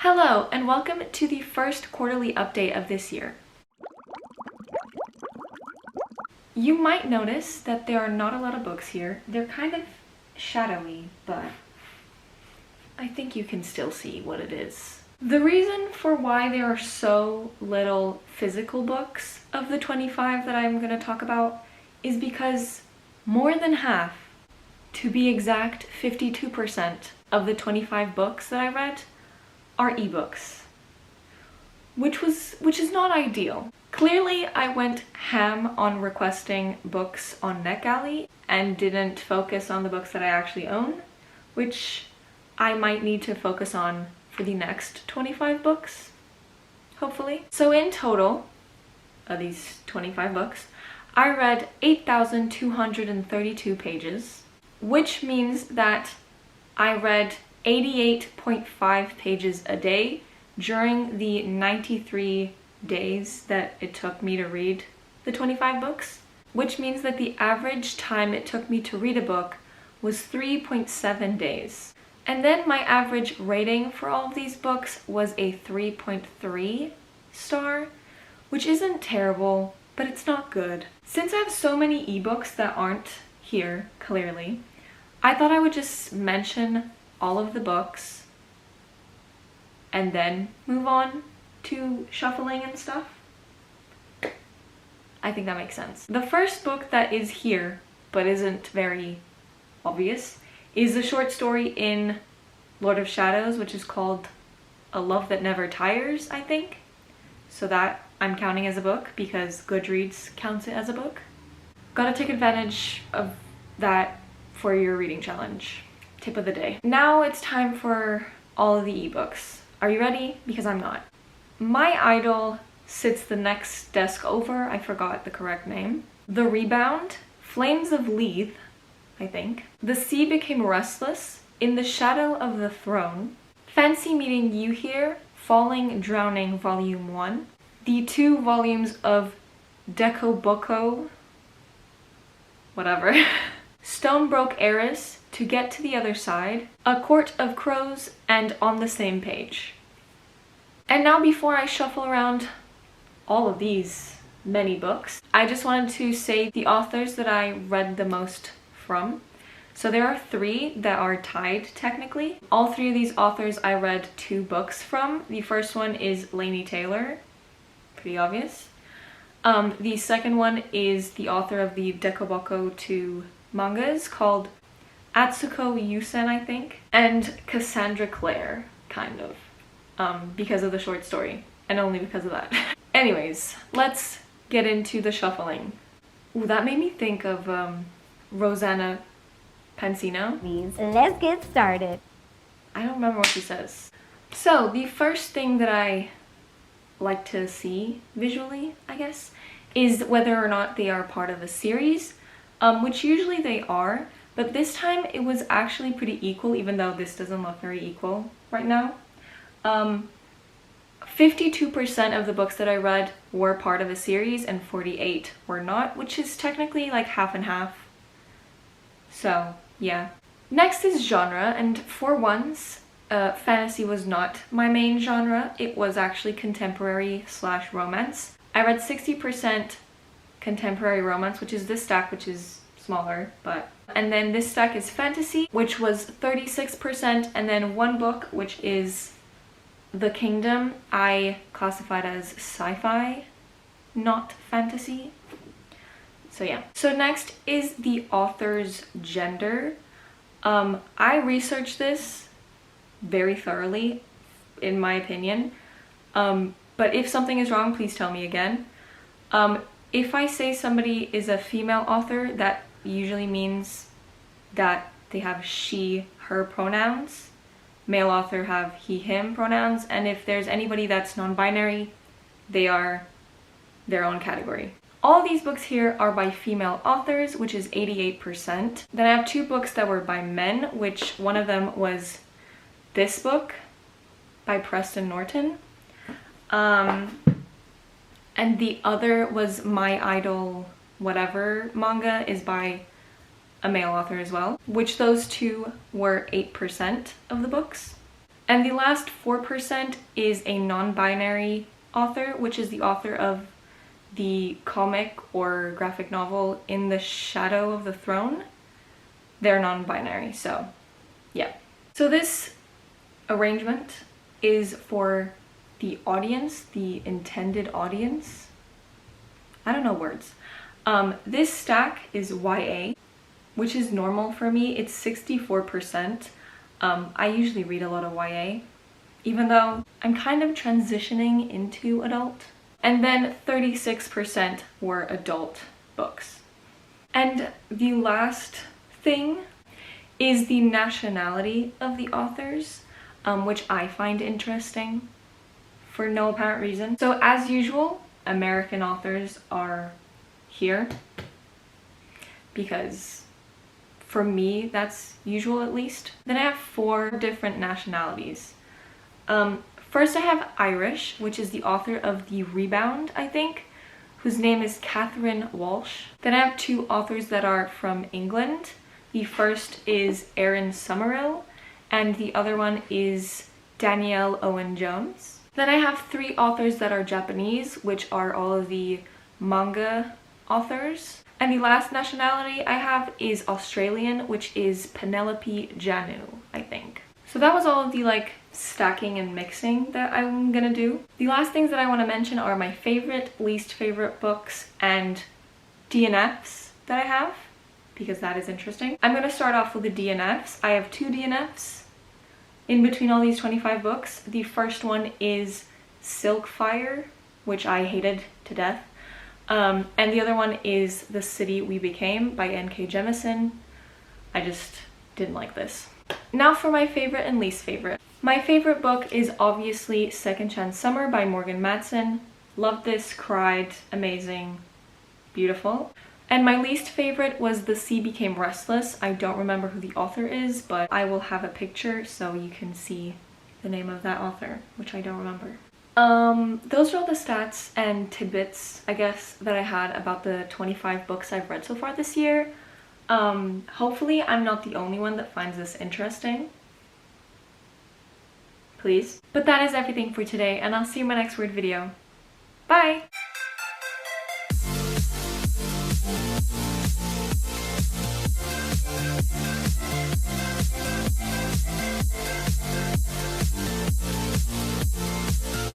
Hello, and welcome to the first quarterly update of this year. You might notice that there are not a lot of books here. They're kind of shadowy, but I think you can still see what it is. The reason for why there are so little physical books of the 25 that I'm going to talk about is because more than half, to be exact 52% of the 25 books that I read are ebooks, which is not ideal. Clearly, I went ham on requesting books on NetGalley and didn't focus on the books that I actually own, which I might need to focus on for the next 25 books, hopefully. So in total, of these 25 books, I read 8,232 pages, which means that I read 88.5 pages a day during the 93 days that it took me to read the 25 books, which means that the average time it took me to read a book was 3.7 days. And then my average rating for all of these books was a 3.3 star, which isn't terrible, but it's not good. Since I have so many ebooks that aren't here, clearly, I thought I would just mention all of the books and then move on to shuffling and stuff. I think that makes sense. The first book that is here, but isn't very obvious, is the short story in Lord of Shadows, which is called A Love That Never Tires, I think. So that I'm counting as a book because Goodreads counts it as a book. Gotta take advantage of that for your reading challenge. Tip of the day. Now it's time for all of the ebooks. Are you ready? Because I'm not. My Idol sits the next desk over. I forgot the correct name. The Rebound, Flames of Lethe, I think. The Sea Became Restless, In the Shadow of the Throne, Fancy Meeting You Here, Falling Drowning Volume 1, the 2 volumes of Dekoboko, whatever, Stonebroke Heiress, To Get to the Other Side, A Court of Crows, and On the Same Page. And now before I shuffle around all of these many books, I just wanted to say the authors that I read the most from. So there are 3 that are tied technically. All 3 of these authors I read 2 books from. The first one is Laini Taylor, pretty obvious. The second one is the author of the Dekoboko 2 mangas called Atsuko Yusen, I think, and Cassandra Clare, kind of, because of the short story, and only because of that. Anyways, let's get into the shuffling. Ooh, that made me think of Rosanna Pansino. Let's get started. I don't remember what she says. So, the first thing that I like to see visually, I guess, is whether or not they are part of a series, which usually they are. But this time it was actually pretty equal, even though this doesn't look very equal right now. 52% of the books that I read were part of a series and 48 were not, which is technically like half and half. So, yeah. Next is genre, and for once, fantasy was not my main genre. It was actually contemporary/romance. I read 60% contemporary romance, which is this stack, which is smaller, but... And then this stack is fantasy, which was 36%, and then one book, which is The Kingdom, I classified as sci-fi, not fantasy. So yeah. So next is the author's gender. I researched this very thoroughly, in my opinion. But if something is wrong, please tell me again. If I say somebody is a female author, that usually means that they have she, her pronouns. Male author have he, him pronouns. And if there's anybody that's non-binary, they are their own category. All these books here are by female authors, which is 88%. Then I have 2 books that were by men, which one of them was this book by Preston Norton. And the other was My Idol Whatever manga is by a male author as well, which those 2 were 8% of the books. And the last 4% is a non-binary author, which is the author of the comic or graphic novel In the Shadow of the Throne. They're non-binary, so yeah. So this arrangement is for the audience, the intended audience. I don't know words. This stack is YA, which is normal for me. It's 64%. I usually read a lot of YA, even though I'm kind of transitioning into adult. And then 36% were adult books. And the last thing is the nationality of the authors, which I find interesting for no apparent reason. So as usual, American authors are here because for me that's usual, at least. Then I have 4 different nationalities. First I have Irish, which is the author of The Rebound, I think, whose name is Catherine Walsh. Then I have 2 authors that are from England. The first is Erin Summerall, and the other one is Danielle Owen-Jones. Then I have 3 authors that are Japanese, which are all of the manga authors. And the last nationality I have is Australian, which is Penelope Janu, I think. So that was all of the stacking and mixing that I'm gonna do. The last things that I want to mention are my favorite, least favorite books and DNFs that I have, because that is interesting. I'm gonna start off with the DNFs. I have 2 DNFs in between all these 25 books. The first one is Silkfire, which I hated to death. And the other one is The City We Became by N.K. Jemisin. I just didn't like this. Now for my favorite and least favorite. My favorite book is obviously Second Chance Summer by Morgan Matson. Loved this, cried, amazing, beautiful. And my least favorite was The Sea Became Restless. I don't remember who the author is, but I will have a picture so you can see the name of that author, which I don't remember. Those are all the stats and tidbits, I guess, that I had about the 25 books I've read so far this year. Hopefully I'm not the only one that finds this interesting. Please. But that is everything for today, and I'll see you in my next weird video. Bye!